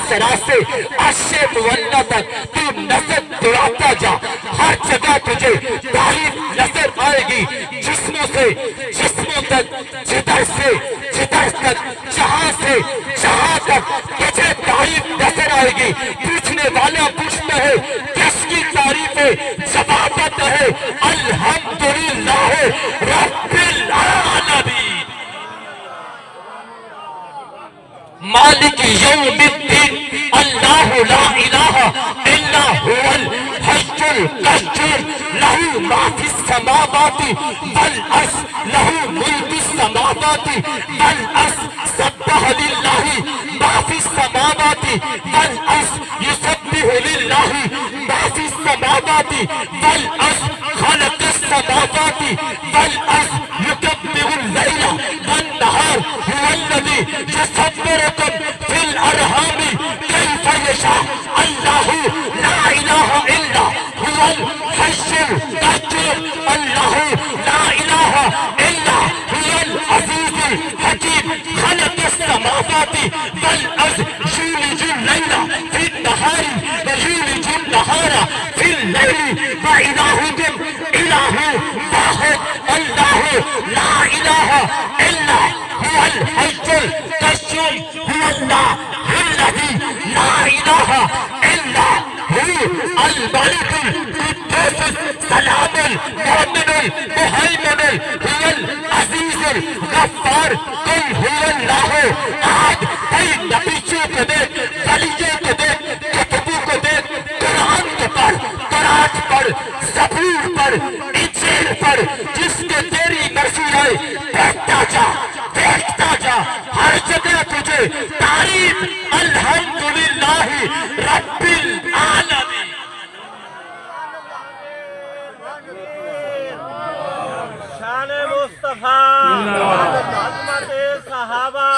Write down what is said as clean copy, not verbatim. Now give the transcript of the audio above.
سرا سے عرش مولا تک تو نظر دوڑاتا جا، ہر جگہ تجھے تعریف نظر آئے گی، جسموں سے جسموں تک، جدھر سے جدھر تک، جہاں سے جہاں تک تجھے تعریف نظر آئے گی۔ پوچھنے والا پوچھتا ہے کس کی تعریف ہے؟ جواب آتا ہے الحمدللہ رب العالمین، مالک یوم الدین، اللہ لا الہ الا هو الحی القیوم، لہ ما فی السماوات والارض، لہ ملک السماوات والارض، سبح للہ ما فی السماوات والارض، یسبح للہ ما فی السماوات والارض، خلق السماوات والارض، یکبر اللیل والنہار، هو الذی یصورکم فی الارحام کیف یشاء، اللہ لا الہ الا هو الحی القیوم، اللہ لا الہ الا هو العزیز الحکیم، خلق السماوات والارض، یولج اللیل فی النہار ویولج النہار فی اللیل، وإلہکم الہ واحد، اللہ لا الہ الا هو الحی القیوم، هو اللہ الذی لا الہ الا هو الملک القدوس السلام المؤمن المہیمن هو العزیز الغفار، قل هو اللہ احد۔ کئی نبیوں کو دیکھ، ولیوں کو دیکھ، کتبوں کو دیکھ، قرآن کو پڑھ، قرآن پڑھ، زبور پڑھ، انجیل پڑھ، جس کے تیری مرضی آئے دیکھتا جا، دیکھتا جا، ہر جگہ تجھے تعریف الحمدللہ رب العالمین۔ شان مصطفیٰ، عظمت صحابہ،